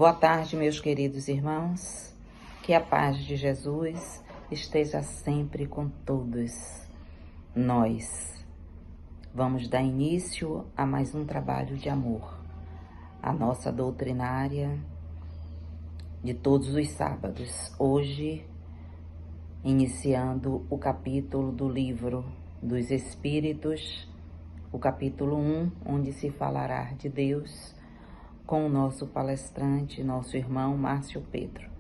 Boa tarde, meus queridos irmãos. Que a paz de Jesus esteja sempre com todos nós. Vamos dar início a mais um trabalho de amor. A nossa doutrinária de todos os sábados. Hoje, iniciando o capítulo do livro dos Espíritos, o capítulo 1, onde se falará de Deus, com o nosso palestrante, nosso irmão Márcio Pedro.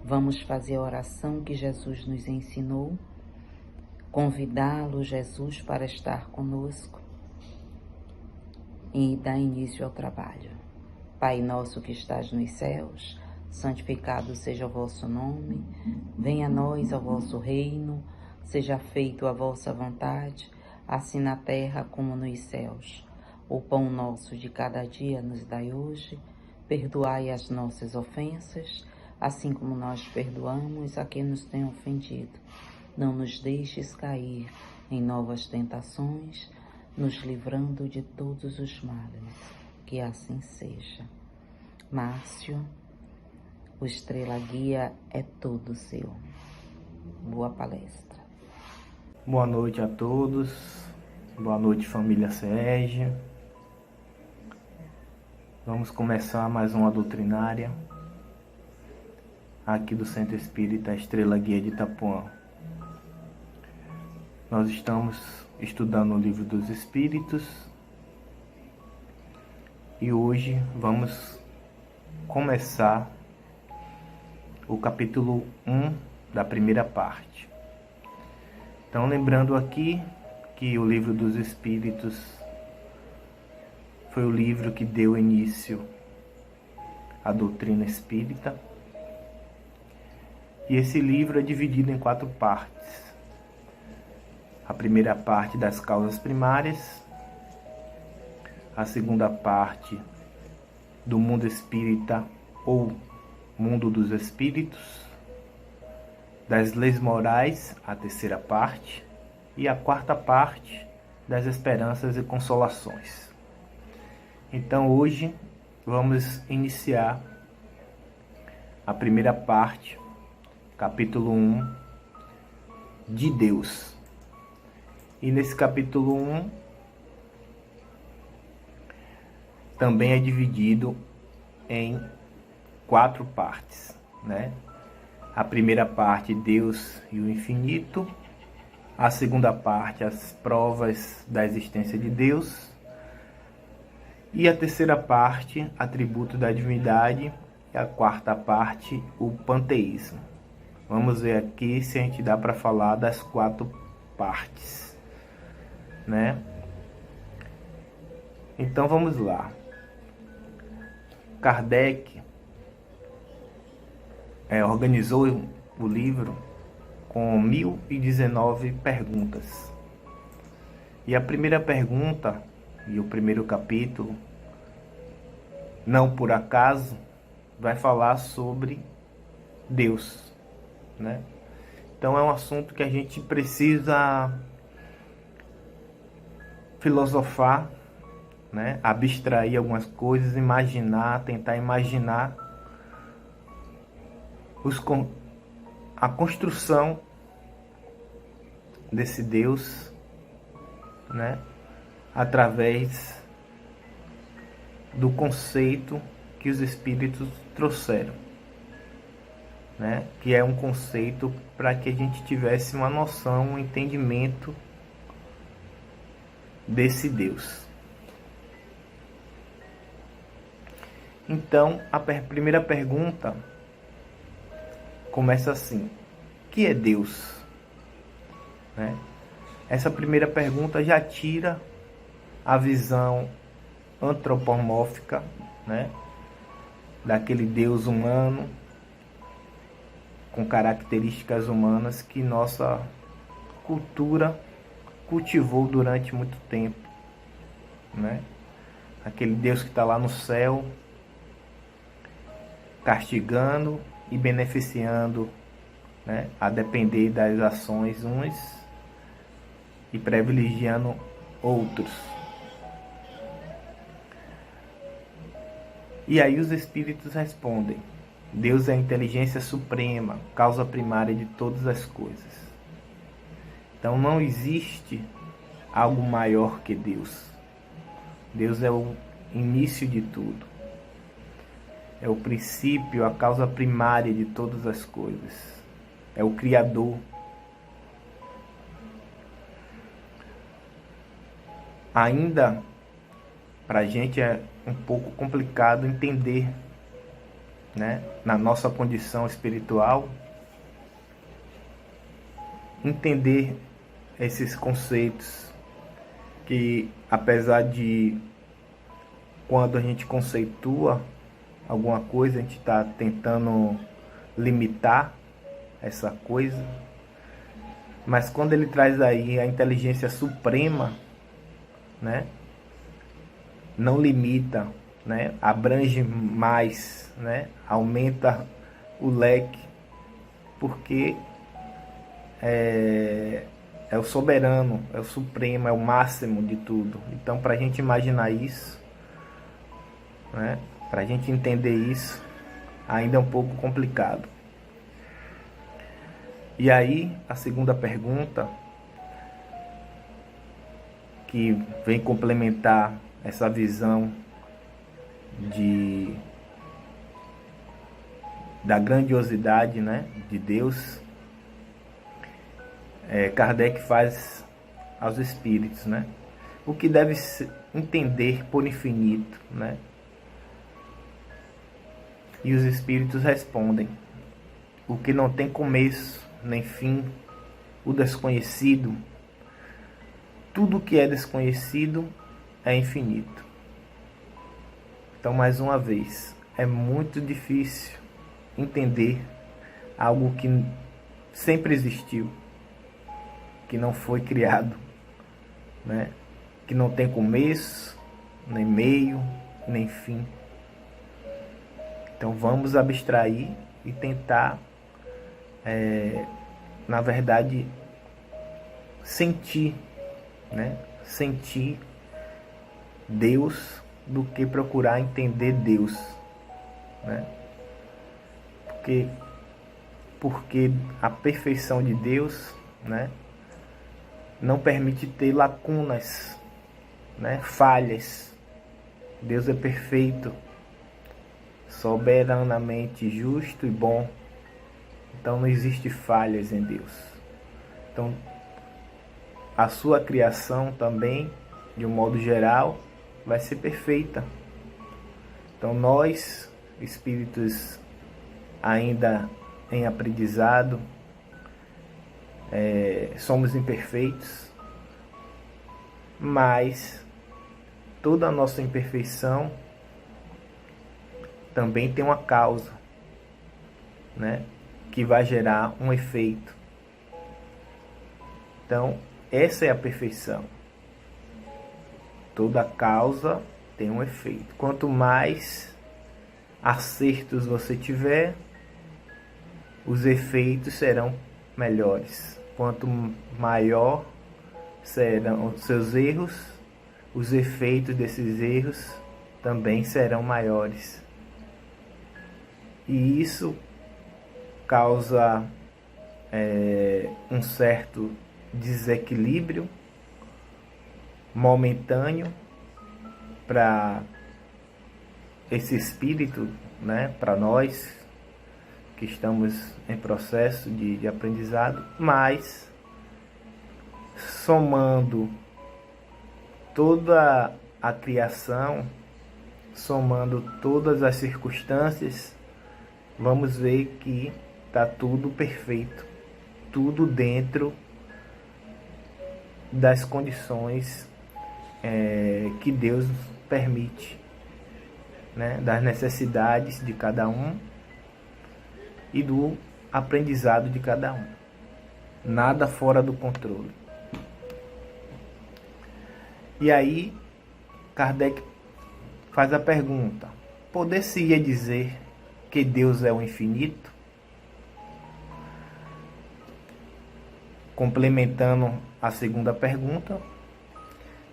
Vamos fazer a oração que Jesus nos ensinou, convidá-lo, Jesus, para estar conosco e dar início ao trabalho. Pai nosso que estás nos céus, santificado seja o vosso nome, venha a nós o vosso reino, seja feita a vossa vontade, assim na terra como nos céus. O pão nosso de cada dia nos dai hoje, perdoai as nossas ofensas, assim como nós perdoamos a quem nos tem ofendido. Não nos deixes cair em novas tentações, nos livrando de todos os males, que assim seja. Márcio, o Estrela Guia é todo seu. Boa palestra. Boa noite a todos, boa noite família SEG. Vamos começar mais uma doutrinária aqui do Centro Espírita Estrela Guia de Itapuã. Nós estamos estudando o Livro dos Espíritos e hoje vamos começar o capítulo 1 da primeira parte. Então, lembrando aqui que o Livro dos Espíritos foi o livro que deu início à doutrina espírita. E esse livro é dividido em 4 partes. A primeira parte das causas primárias, a segunda parte do mundo espírita ou mundo dos espíritos, das leis morais, a terceira parte, e a quarta parte das esperanças e consolações. Então hoje vamos iniciar a primeira parte, capítulo 1, de Deus. E nesse capítulo 1 também é dividido em 4 partes, né? A primeira parte, Deus e o infinito. A segunda parte, as provas da existência de Deus. E a terceira parte, atributo da divindade. E a quarta parte, o panteísmo. Vamos ver aqui se a gente dá para falar das 4 partes, né? Então vamos lá. Kardec organizou o livro com 1019 perguntas. E a primeira pergunta e o primeiro capítulo, não por acaso, vai falar sobre Deus, né? Então é um assunto que a gente precisa filosofar, né? Abstrair algumas coisas, imaginar, tentar imaginar a construção desse Deus, né? Através do conceito que os espíritos trouxeram, né? Que é um conceito para que a gente tivesse uma noção, um entendimento desse Deus. Então, a primeira pergunta começa assim: o que é Deus? Né? Essa primeira pergunta já tira a visão antropomórfica, né? Daquele Deus humano, com características humanas que nossa cultura cultivou durante muito tempo, né? Aquele Deus que está lá no céu, castigando e beneficiando, né? A depender das ações uns e privilegiando outros. E aí os espíritos respondem: Deus é a inteligência suprema, causa primária de todas as coisas. Então não existe algo maior que Deus. Deus é o início de tudo. É o princípio, a causa primária de todas as coisas. É o Criador. Ainda para a gente é um pouco complicado entender, né, na nossa condição espiritual, entender esses conceitos que, apesar de quando a gente conceitua alguma coisa, a gente está tentando limitar essa coisa, mas quando ele traz aí a inteligência suprema, né, não limita, né, abrange mais, né, aumenta o leque, porque é o soberano, é o supremo, é o máximo de tudo. Então, para a gente imaginar isso, né, para a gente entender isso, ainda é um pouco complicado. E aí, a segunda pergunta, que vem complementar essa visão da grandiosidade, né, de Deus, Kardec faz aos espíritos, né? O que deve se entender por infinito, né? E os espíritos respondem: o que não tem começo nem fim, o desconhecido. Tudo que é desconhecido é infinito. Então, mais uma vez, é muito difícil entender algo que sempre existiu, que não foi criado, né? Que não tem começo, nem meio, nem fim. Então vamos abstrair e tentar, na verdade, sentir, né? Sentir Deus do que procurar entender Deus, né? Porque a perfeição de Deus, né, não permite ter lacunas, né, falhas. Deus é perfeito, soberanamente justo e bom. Então não existe falhas em Deus. Então a sua criação também, de um modo geral, vai ser perfeita. Então nós, espíritos ainda em aprendizado, somos imperfeitos, mas toda a nossa imperfeição também tem uma causa, né, que vai gerar um efeito. Então, essa é a perfeição. Toda causa tem um efeito. Quanto mais acertos você tiver, os efeitos serão melhores. Quanto maior serão os seus erros, os efeitos desses erros também serão maiores. E isso causa um certo desequilíbrio momentâneo para esse espírito, né, para nós que estamos em processo de aprendizado, mas somando toda a criação, somando todas as circunstâncias, vamos ver que está tudo perfeito, tudo dentro das condições que Deus permite, né, das necessidades de cada um e do aprendizado de cada um. Nada fora do controle. E aí, Kardec faz a pergunta: poder-se-ia dizer que Deus é o infinito? Complementando a segunda pergunta,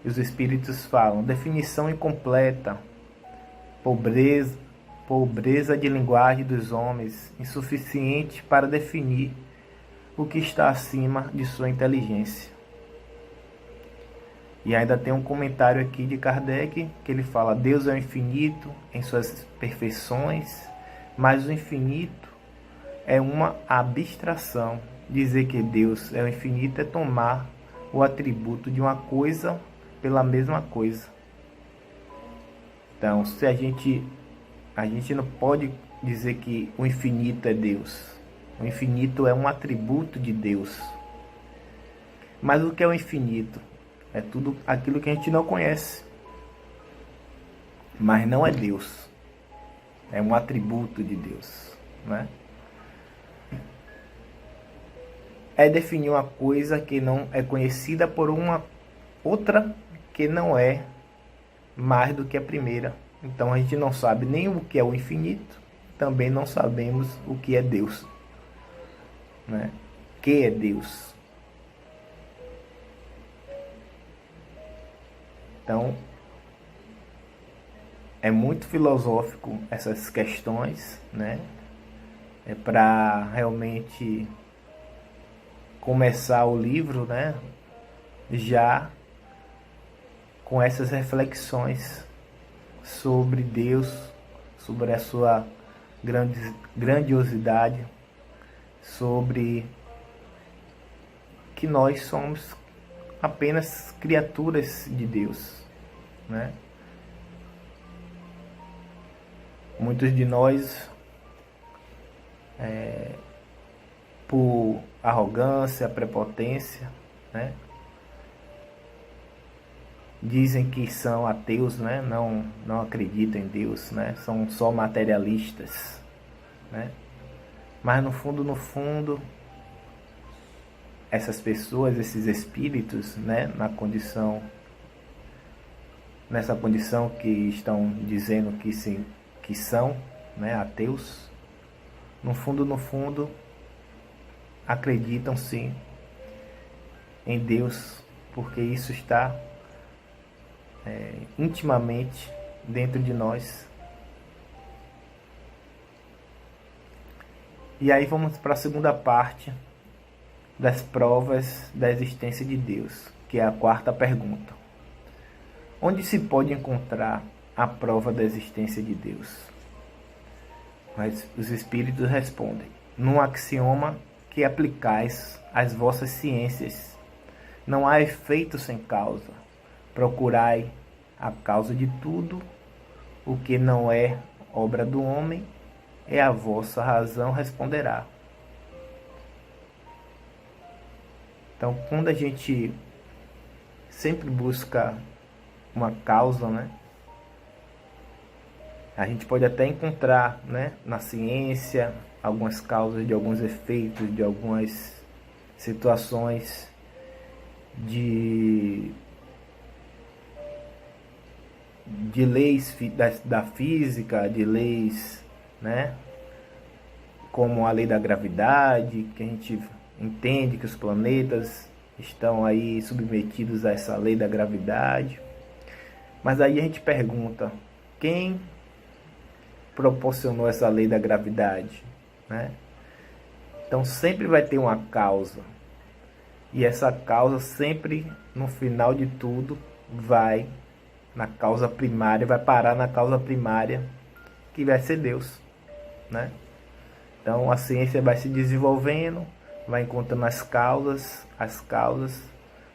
os espíritos falam: definição incompleta, pobreza de linguagem dos homens, insuficiente para definir o que está acima de sua inteligência. E ainda tem um comentário aqui de Kardec, que ele fala: Deus é o infinito em suas perfeições, mas o infinito é uma abstração. Dizer que Deus é o infinito é tomar o atributo de uma coisa pela mesma coisa. Então, se a gente não pode dizer que o infinito é Deus. O infinito é um atributo de Deus. Mas o que é o infinito? É tudo aquilo que a gente não conhece. Mas não é Deus. É um atributo de Deus, né? É definir uma coisa que não é conhecida por uma outra que não é mais do que a primeira. Então a gente não sabe nem o que é o infinito, também não sabemos o que é Deus, né? Que é Deus? Então é muito filosófico essas questões, né? É para realmente começar o livro, né? Já com essas reflexões sobre Deus, sobre a sua grandiosidade, sobre que nós somos apenas criaturas de Deus, né? Muitos de nós, por arrogância, prepotência, né, dizem que são ateus, né? Não acreditam em Deus, né? São só materialistas, né? Mas no fundo, essas pessoas, esses espíritos, né, nessa condição que estão dizendo que são, né, ateus, no fundo, acreditam sim em Deus, porque isso está intimamente dentro de nós. E aí vamos para a segunda parte das provas da existência de Deus, que é a quarta pergunta. Onde se pode encontrar a prova da existência de Deus? Mas os espíritos respondem: num axioma que aplicais às vossas ciências. Não há efeito sem causa. Procurai a causa de tudo. O que não é obra do homem, é a vossa razão responderá. Então, quando a gente sempre busca uma causa, né, a gente pode até encontrar, né, na ciência algumas causas de alguns efeitos, de algumas situações de leis da física, de leis, né, como a lei da gravidade, que a gente entende que os planetas estão aí submetidos a essa lei da gravidade. Mas aí a gente pergunta: quem proporcionou essa lei da gravidade, né? Então sempre vai ter uma causa. E essa causa sempre, no final de tudo, vai na causa primária, vai parar na causa primária, que vai ser Deus, né? Então a ciência vai se desenvolvendo, vai encontrando as causas,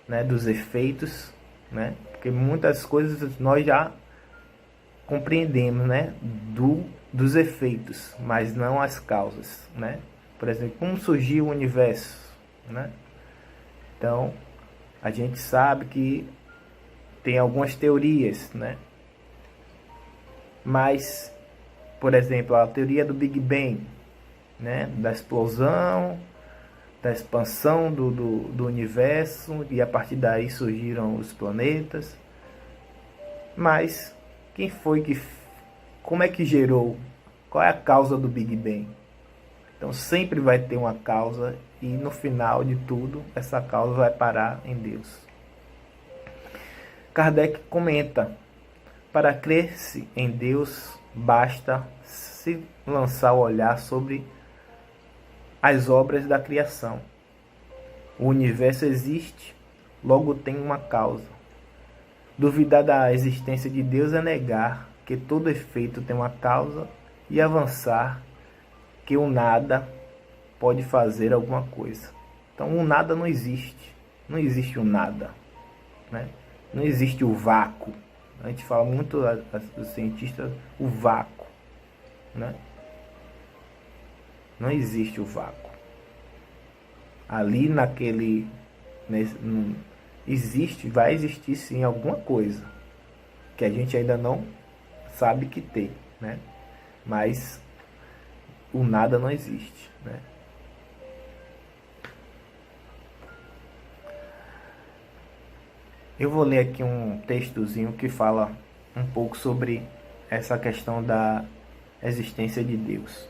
né, dos efeitos, né? Porque muitas coisas nós já compreendemos, né, dos efeitos, mas não as causas, né? Por exemplo, como surgiu o universo, né? Então, a gente sabe que tem algumas teorias, né? Mas, por exemplo, a teoria do Big Bang, né, da explosão, da expansão do universo, e a partir daí surgiram os planetas. Mas quem foi como é que gerou? Qual é a causa do Big Bang? Então sempre vai ter uma causa, e no final de tudo essa causa vai parar em Deus. Kardec comenta: para crer-se em Deus basta se lançar o olhar sobre as obras da criação. O universo existe, logo tem uma causa. Duvidar da existência de Deus é negar que todo efeito tem uma causa e avançar que o nada pode fazer alguma coisa. Então o nada não existe. Não existe o nada, né? Não existe o vácuo. A gente fala muito, os cientistas, o vácuo, né? Não existe o vácuo. Ali existe, vai existir sim alguma coisa que a gente ainda não sabe que tem, né? Mas o nada não existe, né? Eu vou ler aqui um textozinho que fala um pouco sobre essa questão da existência de Deus.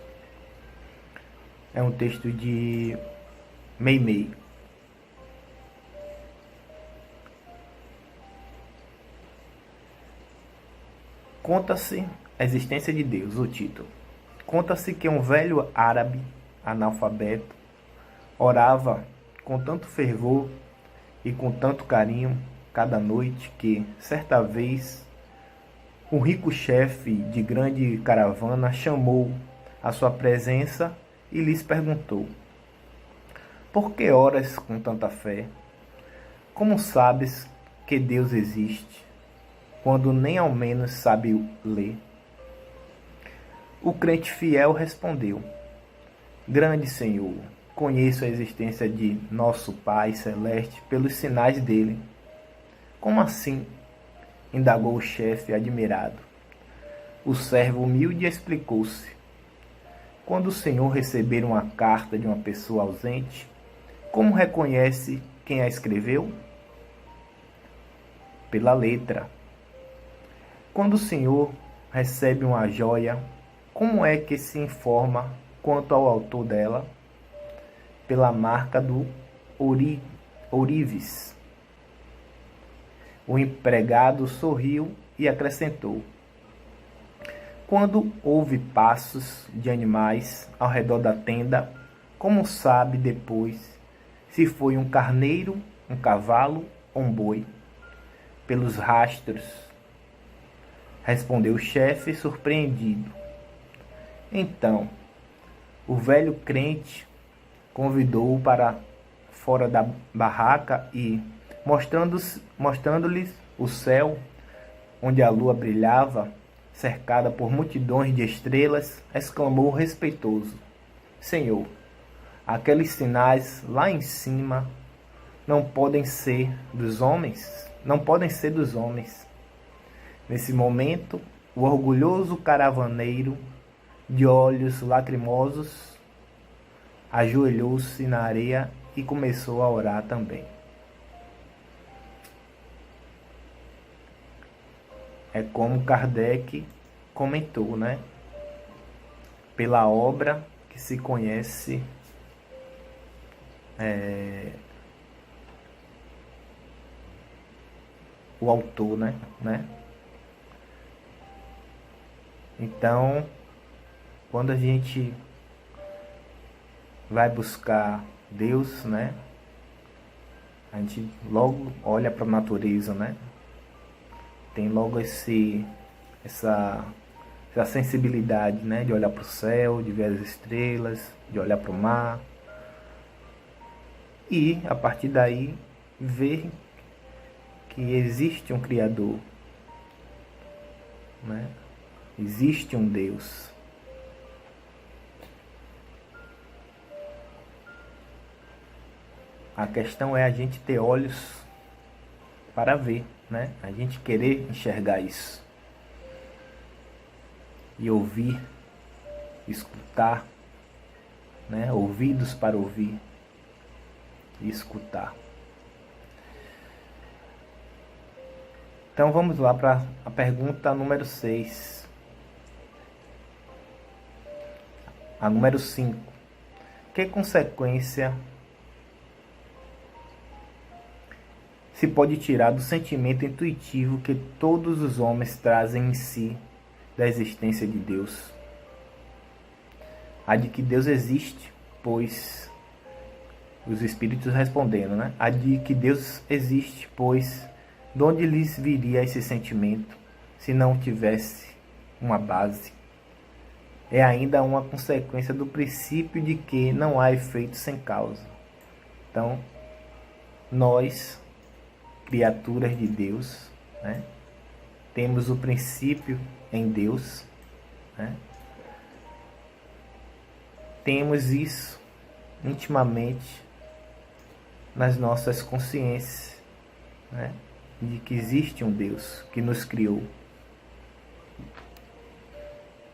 É um texto de Meimei. Conta-se a existência de Deus, o título. Conta-se que um velho árabe analfabeto orava com tanto fervor e com tanto carinho cada noite que, certa vez, um rico chefe de grande caravana chamou à sua presença e lhes perguntou: por que oras com tanta fé? Como sabes que Deus existe, quando nem ao menos sabe ler? O crente fiel respondeu: grande Senhor, conheço a existência de nosso Pai Celeste pelos sinais dele. Como assim? Indagou o chefe admirado. O servo humilde explicou-se: quando o Senhor receber uma carta de uma pessoa ausente, como reconhece quem a escreveu? Pela letra. Quando o Senhor recebe uma joia, como é que se informa quanto ao autor dela? Pela marca do ourives. O empregado sorriu e acrescentou: quando houve passos de animais ao redor da tenda, como sabe depois se foi um carneiro, um cavalo ou um boi? Pelos rastros, respondeu o chefe surpreendido. Então, o velho crente convidou-o para fora da barraca e, mostrando-lhes o céu, onde a lua brilhava, cercada por multidões de estrelas, exclamou respeitoso: Senhor, aqueles sinais lá em cima não podem ser dos homens? Não podem ser dos homens. Nesse momento, o orgulhoso caravaneiro, de olhos lacrimosos, ajoelhou-se na areia e começou a orar também. É como Kardec comentou, né? Pela obra que se conhece o autor, né? Então, quando a gente vai buscar Deus, né? A gente logo olha para a natureza, né? Tem logo essa sensibilidade, né? De olhar para o céu, de ver as estrelas, de olhar para o mar. E, a partir daí, ver que existe um Criador, né? Existe um Deus. A questão é a gente ter olhos para ver, né? A gente querer enxergar isso. E ouvir, escutar, né? Ouvidos para ouvir e escutar. Então vamos lá para a pergunta número 6. A número 5. Que consequência se pode tirar do sentimento intuitivo que todos os homens trazem em si da existência de Deus. A de que Deus existe, pois os espíritos respondendo, né? A de que Deus existe, pois de onde lhes viria esse sentimento se não tivesse uma base? É ainda uma consequência do princípio de que não há efeito sem causa. Então, nós, criaturas de Deus, né, temos o princípio em Deus, né? Temos isso intimamente nas nossas consciências, né, de que existe um Deus que nos criou.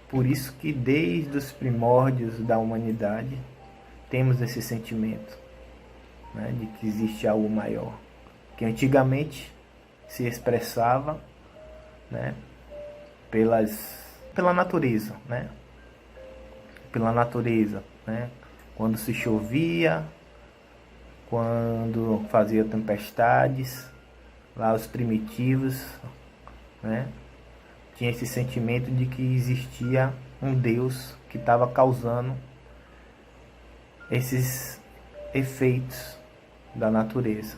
Por isso que desde os primórdios da humanidade temos esse sentimento, né, de que existe algo maior, que antigamente se expressava, né, pela natureza, né? Pela natureza, né? Quando se chovia, quando fazia tempestades, lá os primitivos, né, tinha esse sentimento de que existia um Deus que estava causando esses efeitos da natureza.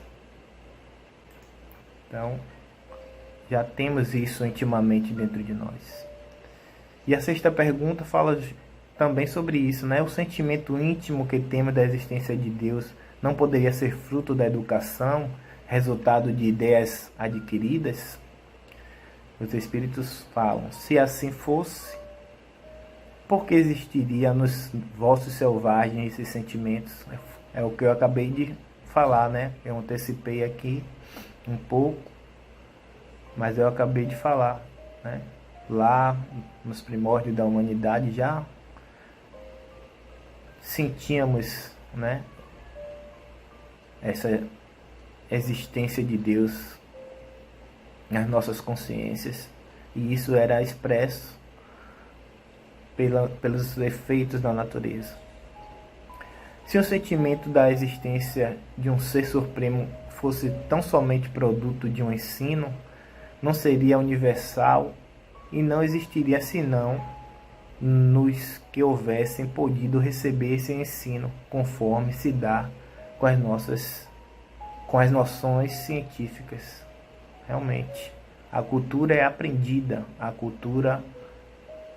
Então, já temos isso intimamente dentro de nós. E a sexta pergunta fala também sobre isso, né? O sentimento íntimo que temos da existência de Deus não poderia ser fruto da educação, resultado de ideias adquiridas? Os espíritos falam: se assim fosse, por que existiria nos vossos selvagens esses sentimentos? É o que eu acabei de falar, né? Eu antecipei aqui um pouco, mas eu acabei de falar, né? Lá nos primórdios da humanidade já sentíamos, né, essa existência de Deus nas nossas consciências, e isso era expresso pelos efeitos da natureza. Se o sentimento da existência de um ser supremo fosse tão somente produto de um ensino, não seria universal e não existiria senão nos que houvessem podido receber esse ensino, conforme se dá com as noções científicas. Realmente, a cultura é aprendida, a cultura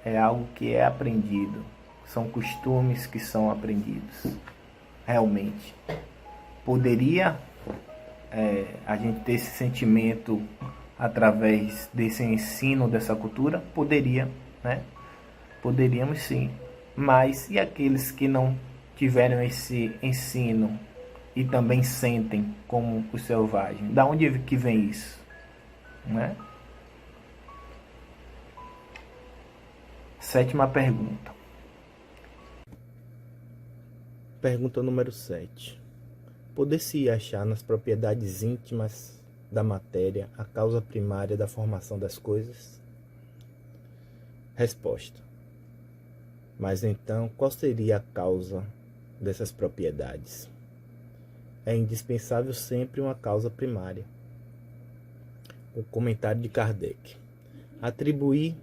é algo que é aprendido, são costumes que são aprendidos. Realmente, poderia a gente ter esse sentimento através desse ensino, dessa cultura? Poderia, né? Poderíamos sim, mas e aqueles que não tiveram esse ensino e também sentem como os selvagens? Da onde que vem isso? Né? Sétima pergunta. Pergunta número 7. Poder-se achar nas propriedades íntimas da matéria a causa primária da formação das coisas? Resposta. Mas então, qual seria a causa dessas propriedades? É indispensável sempre uma causa primária. O comentário de Kardec. Atribuir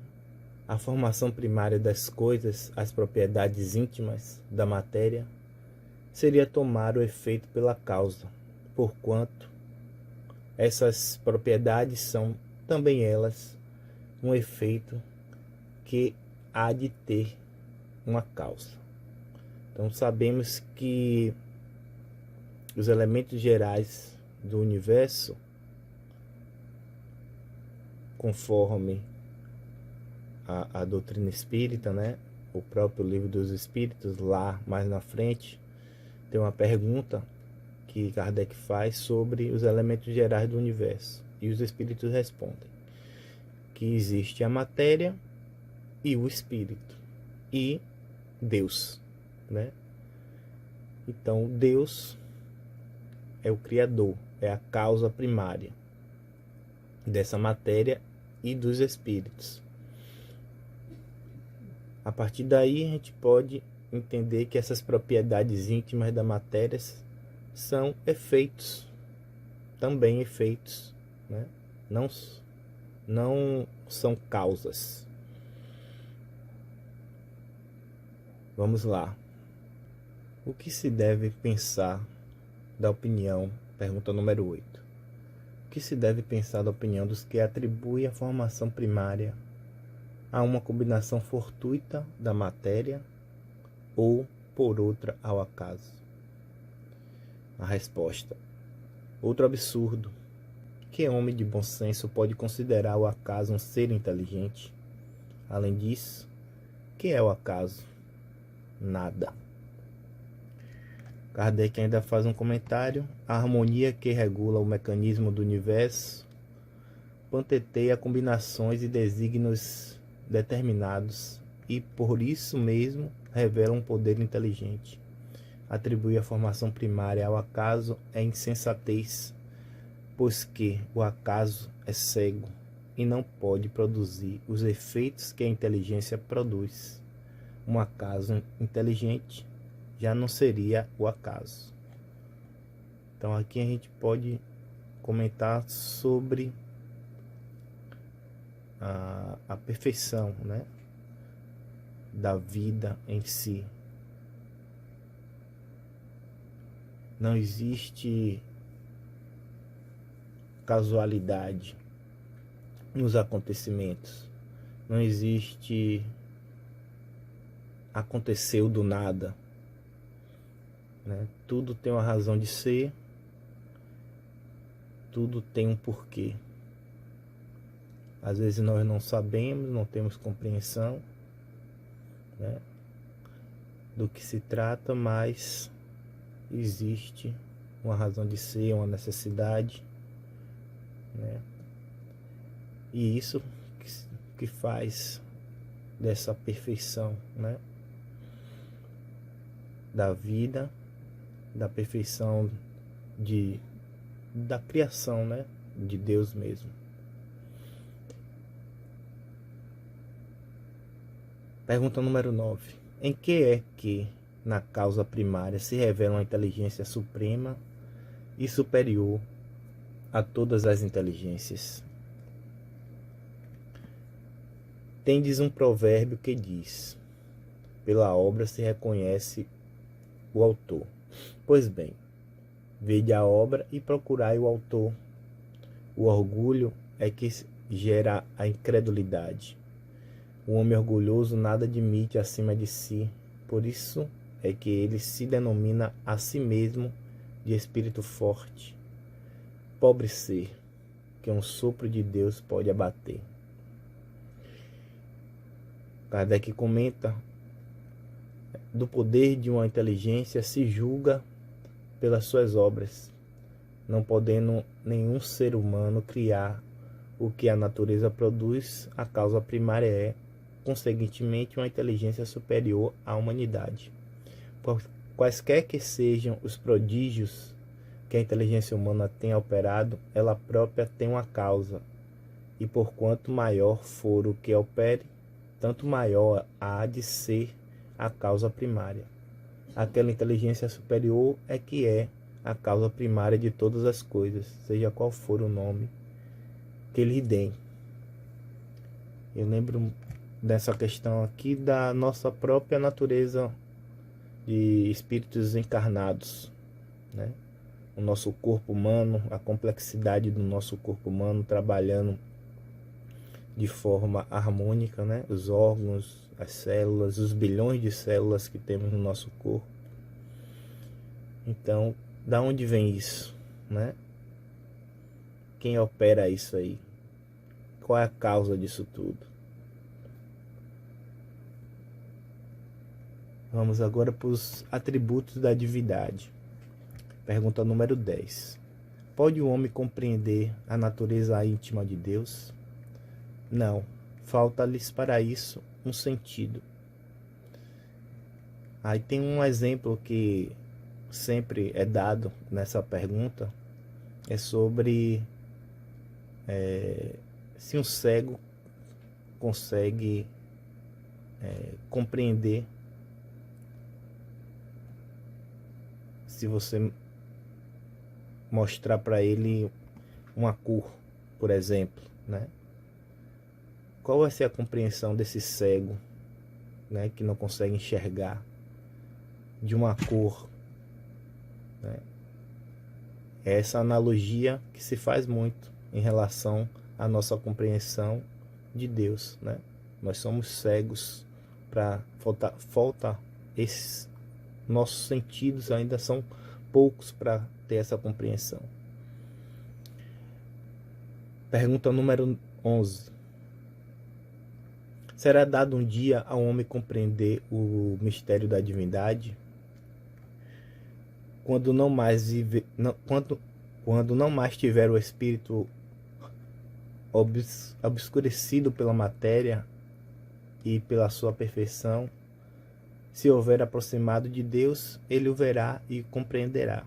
a formação primária das coisas às propriedades íntimas da matéria seria tomar o efeito pela causa, porquanto essas propriedades são também elas um efeito que há de ter uma causa. Então sabemos que os elementos gerais do universo, conforme a doutrina espírita, né? O próprio Livro dos Espíritos, lá mais na frente, tem uma pergunta que Kardec faz sobre os elementos gerais do universo. E os espíritos respondem que existe a matéria e o espírito e Deus, né? Então Deus é o Criador, é a causa primária dessa matéria e dos espíritos. A partir daí a gente pode entender que essas propriedades íntimas da matéria são efeitos, também efeitos, né? Não são causas. Vamos lá. O que se deve pensar da opinião? Pergunta número 8. O que se deve pensar da opinião dos que atribuem a formação primária a uma combinação fortuita da matéria ou por outra ao acaso? A resposta: outro absurdo. Que homem de bom senso pode considerar o acaso um ser inteligente? Além disso, que é o acaso? Nada. Kardec ainda faz um comentário. A harmonia que regula o mecanismo do universo panteteia combinações e desígnios determinados e, por isso mesmo, revela um poder inteligente. Atribuir a formação primária ao acaso é insensatez, pois que o acaso é cego e não pode produzir os efeitos que a inteligência produz. Um acaso inteligente já não seria o acaso. Então aqui a gente pode comentar sobre a perfeição, né, da vida em si. Não existe casualidade nos acontecimentos. Não existe aconteceu do nada, né? Tudo tem uma razão de ser, tudo tem um porquê. Às vezes nós não sabemos, não temos compreensão, né, do que se trata, mas existe uma razão de ser, uma necessidade, né? E isso que faz dessa perfeição, né, da vida, da perfeição da criação, né, de Deus mesmo. Pergunta número 9. Em que é que, na causa primária, se revela uma inteligência suprema e superior a todas as inteligências? Tendes um provérbio que diz: pela obra se reconhece o autor. Pois bem, vede a obra e procurai o autor. O orgulho é que gera a incredulidade. O homem orgulhoso nada admite acima de si, por isso é que ele se denomina a si mesmo de espírito forte. Pobre ser, que um sopro de Deus pode abater. Kardec comenta: do poder de uma inteligência se julga pelas suas obras, não podendo nenhum ser humano criar o que a natureza produz. A causa primária é, conseguintemente, uma inteligência superior à humanidade. Quaisquer que sejam os prodígios que a inteligência humana tem operado, ela própria tem uma causa, e por quanto maior for o que opere, tanto maior há de ser a causa primária. Aquela inteligência superior é que é a causa primária de todas as coisas, seja qual for o nome que lhe deem. Eu lembro dessa questão aqui da nossa própria natureza de espíritos encarnados, né? O nosso corpo humano, a complexidade do nosso corpo humano trabalhando de forma harmônica, né? Os órgãos, as células, os bilhões de células que temos no nosso corpo. Então, da onde vem isso, né? Quem opera isso aí? Qual é a causa disso tudo? Vamos agora para os atributos da divindade. Pergunta número 10. Pode o homem compreender a natureza íntima de Deus? Não, falta-lhes para isso um sentido. Aí tem um exemplo que sempre é dado nessa pergunta, é sobre se um cego consegue compreender. Se você mostrar para ele uma cor, por exemplo, né? Qual vai ser a compreensão desse cego né, que não consegue enxergar, de uma cor, né? Essa analogia que se faz muito em relação à nossa compreensão de Deus, né? Nós somos cegos, para falta esses nossos sentidos ainda são poucos para ter essa compreensão. Pergunta número 11. Será dado um dia ao homem compreender o mistério da divindade? Quando não mais tiver o espírito obscurecido pela matéria e pela sua perfeição, se houver aproximado de Deus, ele o verá e compreenderá.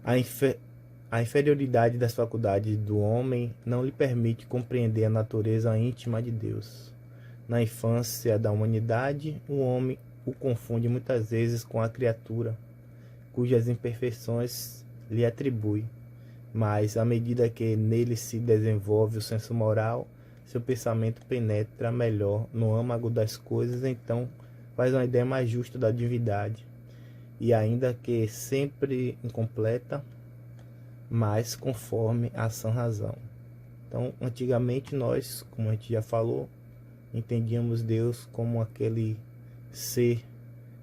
A inferioridade das faculdades do homem não lhe permite compreender a natureza íntima de Deus. Na infância da humanidade, o homem o confunde muitas vezes com a criatura, cujas imperfeições lhe atribui. Mas, à medida que nele se desenvolve o senso moral, seu pensamento penetra melhor no âmago das coisas, então faz uma ideia mais justa da divindade. E ainda que sempre incompleta, mas conforme a sã razão. Então, antigamente nós, como a gente já falou, entendíamos Deus como aquele ser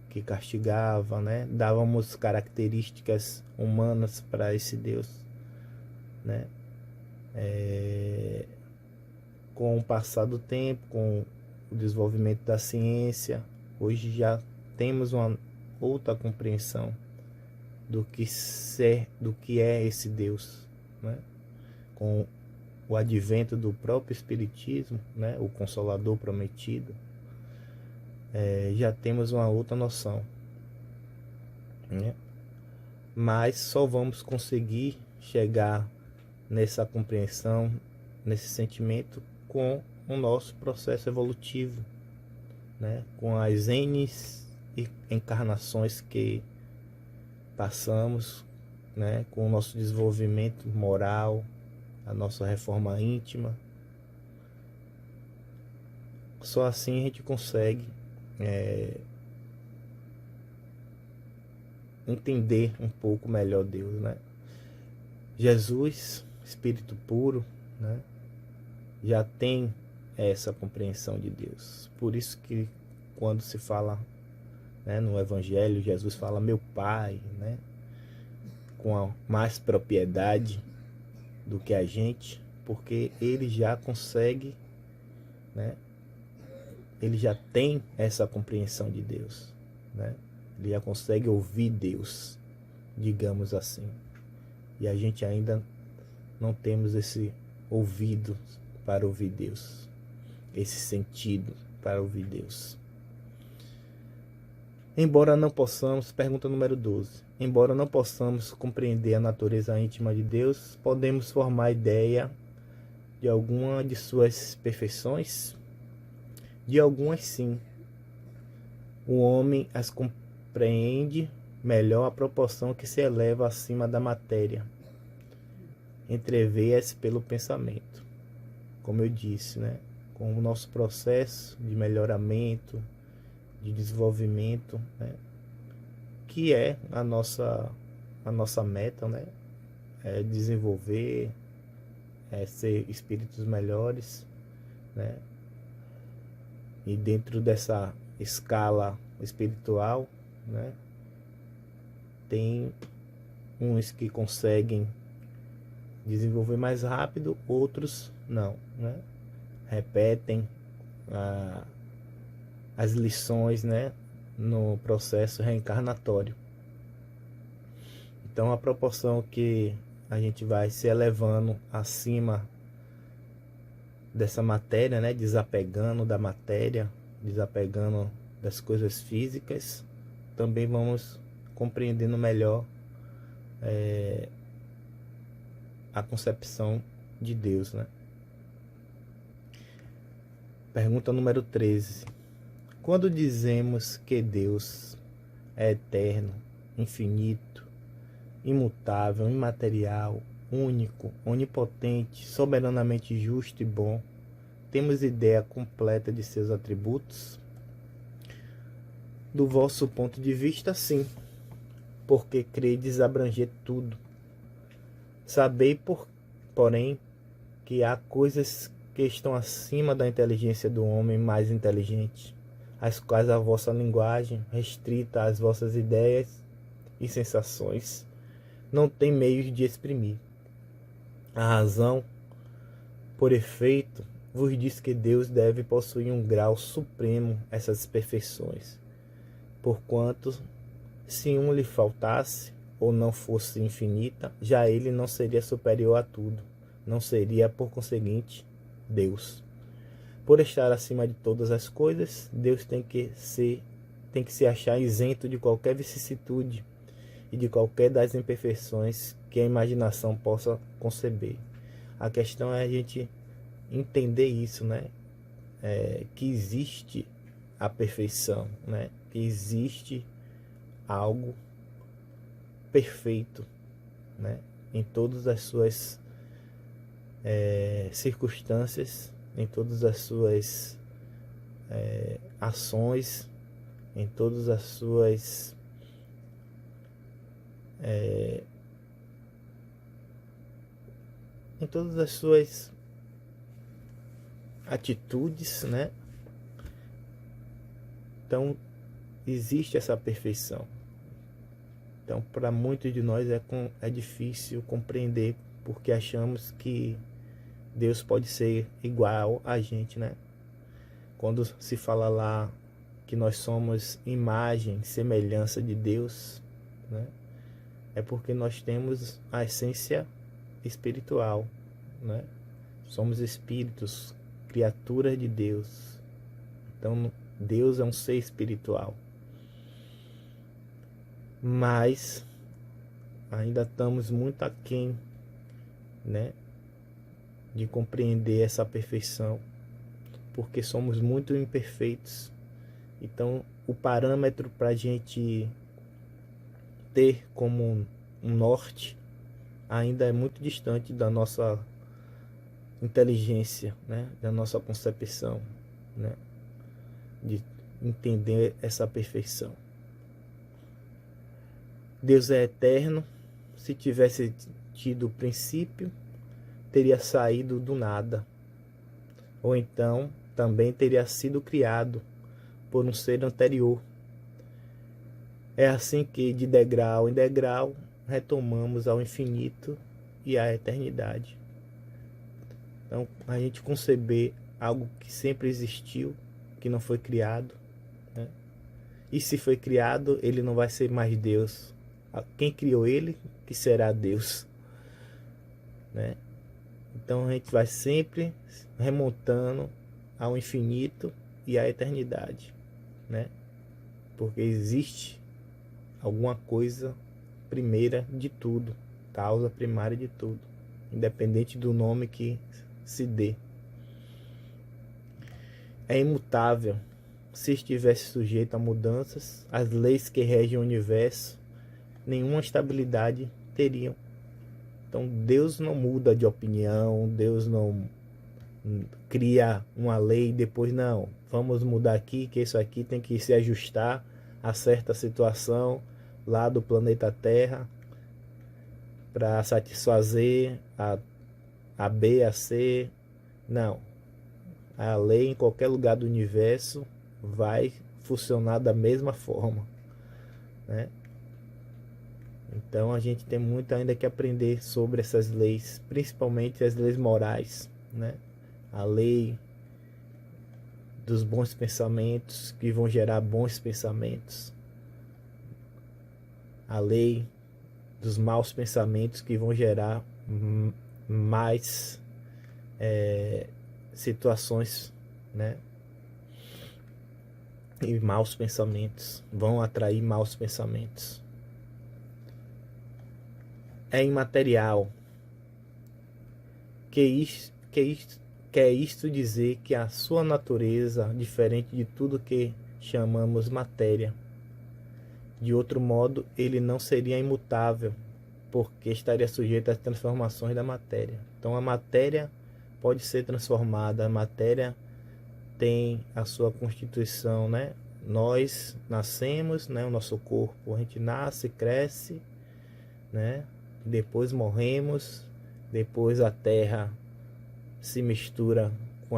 que castigava, né? Dávamos características humanas para esse Deus, né? Com o passar do tempo, com o desenvolvimento da ciência, hoje já temos uma outra compreensão do que é esse Deus, né? Com o advento do próprio Espiritismo, né? O Consolador prometido, já temos uma outra noção, né? Mas só vamos conseguir chegar nessa compreensão, nesse sentimento, com o nosso processo evolutivo, né? Com as N encarnações que passamos, né? Com o nosso desenvolvimento moral, a nossa reforma íntima. Só assim a gente consegue entender um pouco melhor Deus, né? Jesus, Espírito puro, né? Já tem essa compreensão de Deus. Por isso que quando se fala, né, no Evangelho, Jesus fala meu Pai, né? Com mais propriedade do que a gente, porque ele já consegue, né? Ele já tem essa compreensão de Deus, né? Ele já consegue ouvir Deus, digamos assim. E a gente ainda não temos esse ouvido para ouvir Deus, esse sentido para ouvir Deus. Embora não possamos, pergunta número 12, embora não possamos compreender a natureza íntima de Deus, podemos formar ideia de alguma de suas perfeições? De algumas sim. O homem as compreende melhor à proporção que se eleva acima da matéria. Entrevê-as pelo pensamento. Como eu disse, né? Com o nosso processo de melhoramento, de desenvolvimento, né? Que é a nossa meta, né? É desenvolver, ser espíritos melhores, né? E dentro dessa escala espiritual, né, tem uns que conseguem desenvolver mais rápido, outros não, né? Repetem as lições, né, no processo reencarnatório. Então, a proporção que a gente vai se elevando acima dessa matéria, né, desapegando da matéria, desapegando das coisas físicas, também vamos compreendendo melhor a concepção de Deus, né? Pergunta número 13. Quando dizemos que Deus é eterno, infinito, imutável, imaterial, único, onipotente, soberanamente justo e bom, temos ideia completa de seus atributos? Do vosso ponto de vista, sim, porque credes abranger tudo. Sabei, porém, que há coisas que estão acima da inteligência do homem mais inteligente, as quais a vossa linguagem, restrita às vossas ideias e sensações, não tem meios de exprimir. A razão, por efeito, vos diz que Deus deve possuir um grau supremo essas perfeições, porquanto, se um lhe faltasse, ou não fosse infinita, já ele não seria superior a tudo, não seria, por conseguinte, Deus. Por estar acima de todas as coisas, Deus tem que se achar isento de qualquer vicissitude e de qualquer das imperfeições que a imaginação possa conceber. A questão é a gente entender isso, né? Que existe a perfeição, né? Que existe algo perfeito, né? Em todas as suas circunstâncias, em todas as suas ações, em todas as suas atitudes, né? Então existe essa perfeição. Então, para muitos de nós é difícil compreender, porque achamos que Deus pode ser igual a gente, né? Quando se fala lá que nós somos imagem, semelhança de Deus, né? É porque nós temos a essência espiritual, né? Somos espíritos, criaturas de Deus. Então, Deus é um ser espiritual. Mas ainda estamos muito aquém, né, de compreender essa perfeição, porque somos muito imperfeitos. Então, o parâmetro para a gente ter como um norte ainda é muito distante da nossa inteligência, né, da nossa concepção, né, de entender essa perfeição. Deus é eterno. Se tivesse tido o princípio, teria saído do nada. Ou então, também teria sido criado por um ser anterior. É assim que, de degrau em degrau, retomamos ao infinito e à eternidade. Então, a gente conceber algo que sempre existiu, que não foi criado, né? E se foi criado, ele não vai ser mais Deus. Quem criou ele, que será Deus, né? Então a gente vai sempre remontando ao infinito e à eternidade, né? Porque existe alguma coisa primeira de tudo, causa primária de tudo, independente do nome que se dê. É imutável. Se estivesse sujeito a mudanças, as leis que regem o universo nenhuma estabilidade teriam. Então Deus não muda de opinião, Deus não cria uma lei e depois não, vamos mudar aqui, que isso aqui tem que se ajustar a certa situação lá do planeta Terra para satisfazer a B, a C. Não. A lei em qualquer lugar do universo vai funcionar da mesma forma, né? Então a gente tem muito ainda que aprender sobre essas leis, principalmente as leis morais, né? A lei dos bons pensamentos que vão gerar bons pensamentos. A lei dos maus pensamentos que vão gerar mais situações, né? E maus pensamentos vão atrair maus pensamentos. É imaterial. Quer isto dizer que a sua natureza, diferente de tudo que chamamos matéria. De outro modo, ele não seria imutável, porque estaria sujeito às transformações da matéria. Então a matéria pode ser transformada, a matéria tem a sua constituição, né? Nós nascemos, né? O nosso corpo, a gente nasce, cresce, né? Depois morremos, depois a terra se mistura com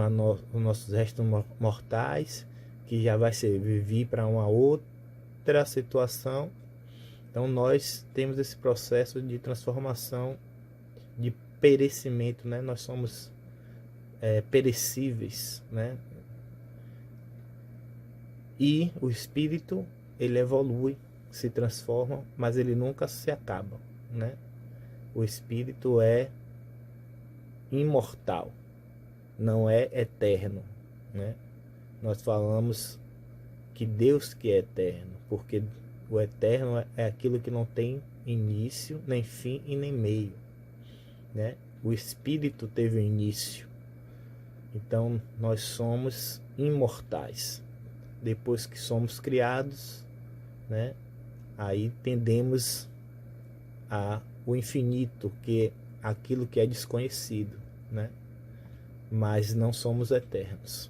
os nossos restos mortais, que já vai servir para uma outra situação. Então nós temos esse processo de transformação, de perecimento, né? Nós somos perecíveis, né? E o espírito, ele evolui, se transforma, mas ele nunca se acaba, né? O espírito é imortal, não é eterno, né? Nós falamos que Deus que é eterno, porque o eterno é aquilo que não tem início, nem fim e nem meio, né? O espírito teve um início, então nós somos imortais. Depois que somos criados, né? Aí tendemos o infinito, que é aquilo que é desconhecido, né? Mas não somos eternos.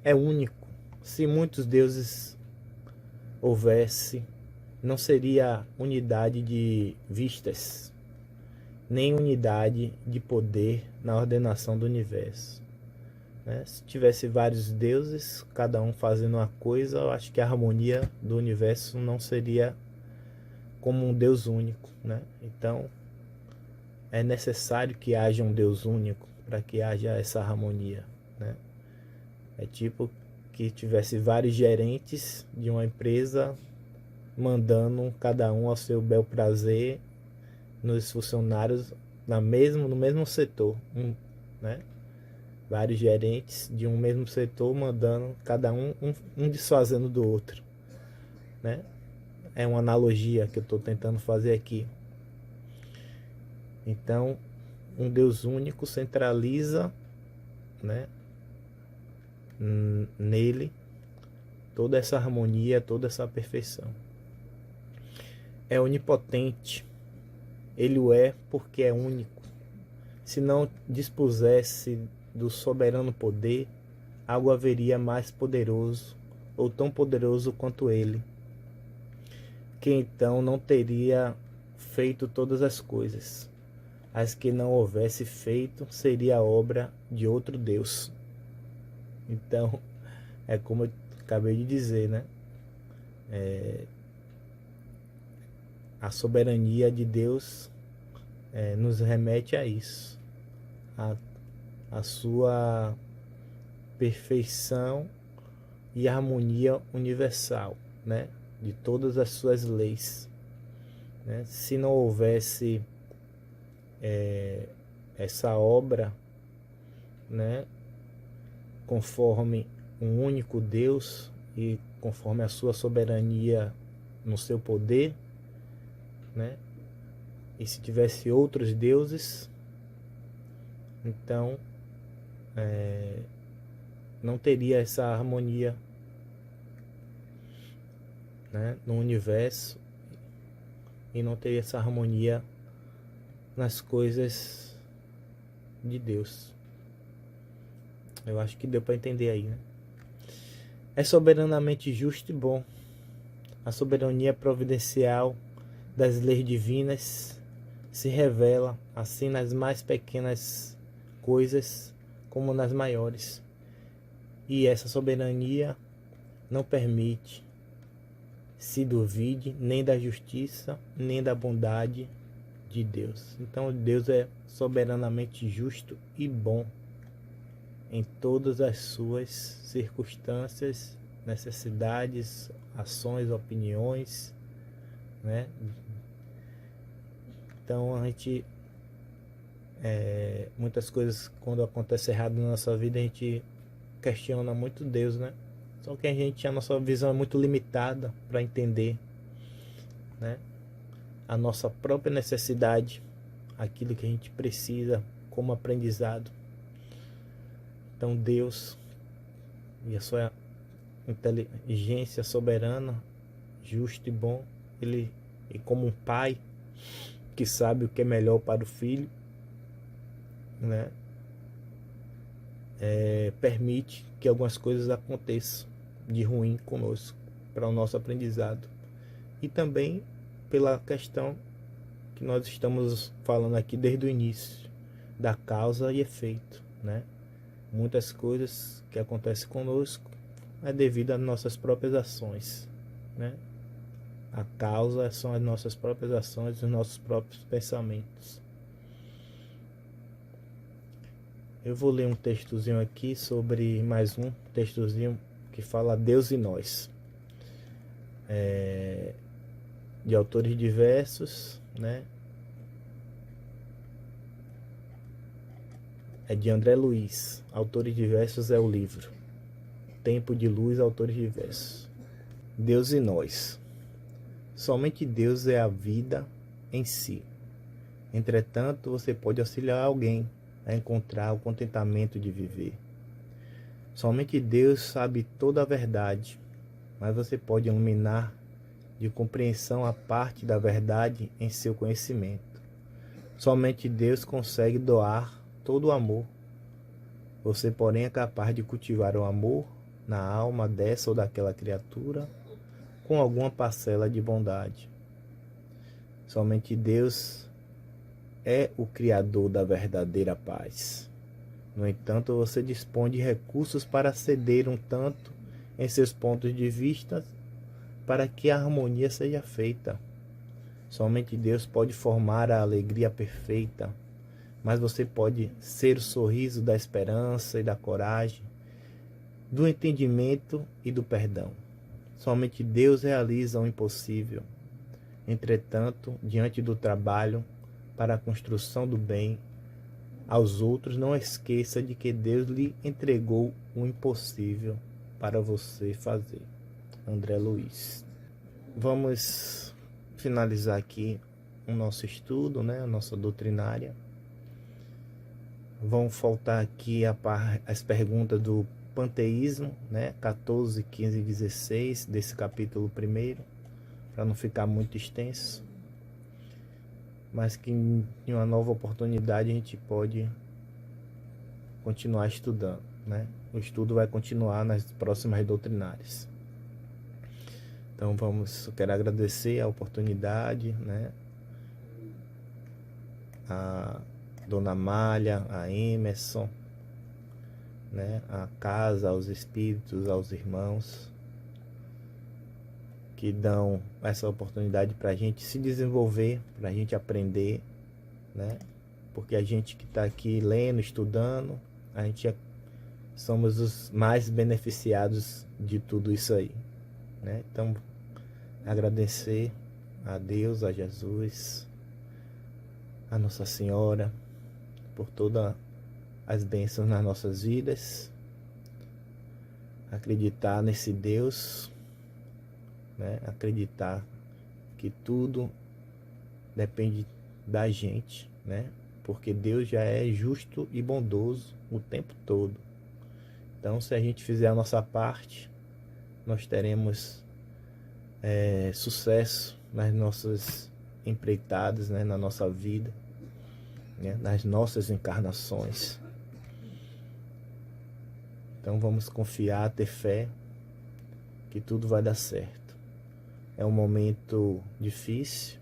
É único. Se muitos deuses houvesse, não seria unidade de vistas, nem unidade de poder na ordenação do universo, né? Se tivesse vários deuses, cada um fazendo uma coisa, eu acho que a harmonia do universo não seria como um Deus único, né? Então é necessário que haja um Deus único para que haja essa harmonia, né? É tipo que tivesse vários gerentes de uma empresa mandando cada um ao seu bel prazer nos funcionários no mesmo setor, né? Vários gerentes de um mesmo setor mandando cada um desfazendo do outro, né? É uma analogia que eu estou tentando fazer aqui. Então, um Deus único centraliza, né, nele toda essa harmonia, toda essa perfeição. É onipotente. Ele o é porque é único. Se não dispusesse do soberano poder, algo haveria mais poderoso ou tão poderoso quanto ele, que então não teria feito todas as coisas. As que não houvesse feito seria obra de outro Deus. Então, é como eu acabei de dizer, né? A soberania de Deus nos remete a isso, a sua perfeição e harmonia universal, né? De todas as suas leis, né? Se não houvesse essa obra, né, conforme um único Deus e conforme a sua soberania no seu poder, né, e se tivesse outros deuses, então não teria essa harmonia, né, no universo, e não teria essa harmonia nas coisas de Deus. Eu acho que deu para entender aí, né? É soberanamente justo e bom. A soberania providencial das leis divinas se revela assim nas mais pequenas coisas como nas maiores. E essa soberania não permite se duvide nem da justiça, nem da bondade de Deus. Então Deus é soberanamente justo e bom em todas as suas circunstâncias, necessidades, ações, opiniões, né? Então a gente muitas coisas, quando acontece errado na nossa vida, a gente questiona muito Deus, né? Só que a nossa visão é muito limitada para entender, né, a nossa própria necessidade, aquilo que a gente precisa como aprendizado. Então Deus e a sua inteligência soberana, justo e bom, ele, e como um pai que sabe o que é melhor para o filho, né, permite que algumas coisas aconteçam de ruim conosco, para o nosso aprendizado. E também pela questão que nós estamos falando aqui desde o início, da causa e efeito, né? Muitas coisas que acontecem conosco é devido às nossas próprias ações, né? A causa são as nossas próprias ações, os nossos próprios pensamentos. Eu vou ler um textozinho aqui sobre mais um textozinho que fala Deus e Nós. De autores diversos, né? É de André Luiz. Autores diversos é o livro. Tempo de Luz, autores diversos. Deus e Nós. Somente Deus é a vida em si. Entretanto, você pode auxiliar alguém a encontrar o contentamento de viver. Somente Deus sabe toda a verdade, mas você pode iluminar de compreensão a parte da verdade em seu conhecimento. Somente Deus consegue doar todo o amor. Você, porém, é capaz de cultivar o amor na alma dessa ou daquela criatura com alguma parcela de bondade. Somente Deus é o Criador da verdadeira paz. No entanto, você dispõe de recursos para ceder um tanto em seus pontos de vista para que a harmonia seja feita. Somente Deus pode formar a alegria perfeita, mas você pode ser o sorriso da esperança e da coragem, do entendimento e do perdão. Somente Deus realiza o impossível. Entretanto, diante do trabalho para a construção do bem aos outros, não esqueça de que Deus lhe entregou o impossível para você fazer. André Luiz. Vamos finalizar aqui o nosso estudo, né? A nossa doutrinária. Vão faltar aqui as perguntas do panteísmo, né? 14, 15 e 16 desse capítulo 1, para não ficar muito extenso. Mas que em uma nova oportunidade a gente pode continuar estudando, né? O estudo vai continuar nas próximas doutrinárias. Então eu quero agradecer a oportunidade, né? A Dona Amália, a Emerson, né? A casa, aos espíritos, aos irmãos que dão essa oportunidade para a gente se desenvolver, para a gente aprender, né? Porque a gente que está aqui lendo, estudando, a gente somos os mais beneficiados de tudo isso aí, né? Então, agradecer a Deus, a Jesus, a Nossa Senhora, por todas as bênçãos nas nossas vidas, acreditar nesse Deus, né? Acreditar que tudo depende da gente, né? Porque Deus já é justo e bondoso o tempo todo. Então, se a gente fizer a nossa parte, nós teremos sucesso nas nossas empreitadas, né? Na nossa vida, né? Nas nossas encarnações. Então, vamos confiar, ter fé, que tudo vai dar certo. É um momento difícil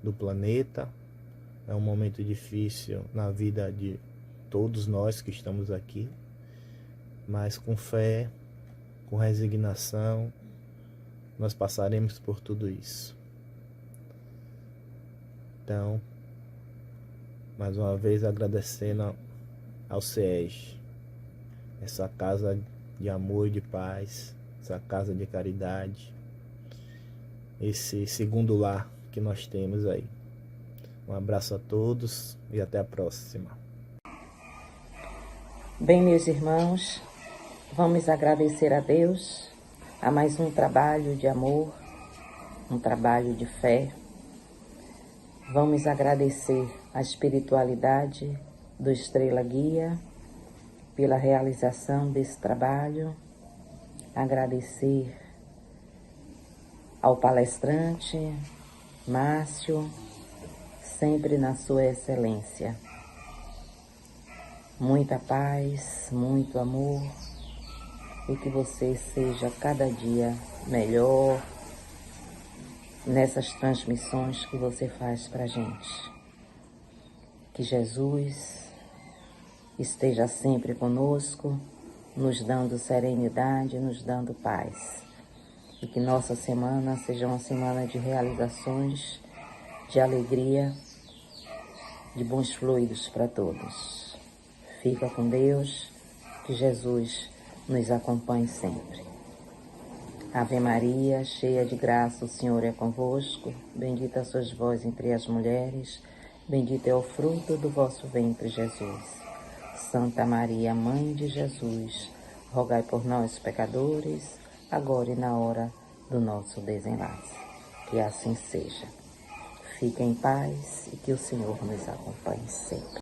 do planeta, é um momento difícil na vida de todos nós que estamos aqui, mas com fé, com resignação, nós passaremos por tudo isso. Então, mais uma vez agradecendo ao SEEG, essa casa de amor e de paz, essa casa de caridade, esse segundo lar que nós temos aí. Um abraço a todos e até a próxima. Bem, meus irmãos, vamos agradecer a Deus a mais um trabalho de amor, um trabalho de fé. Vamos agradecer a espiritualidade do Estrela Guia pela realização desse trabalho, agradecer ao palestrante Márcio, sempre na sua excelência. muita paz, muito amor e que você seja cada dia melhor nessas transmissões que você faz para a gente. Que Jesus esteja sempre conosco, nos dando serenidade, nos dando paz. E que nossa semana seja uma semana de realizações, de alegria, de bons fluidos para todos. Fica com Deus, que Jesus nos acompanhe sempre. Ave Maria, cheia de graça, o Senhor é convosco. Bendita sois vós entre as mulheres, bendito é o fruto do vosso ventre, Jesus. Santa Maria, Mãe de Jesus, rogai por nós, pecadores, agora e na hora do nosso desenlace. Que assim seja. Fiquem em paz e que o Senhor nos acompanhe sempre.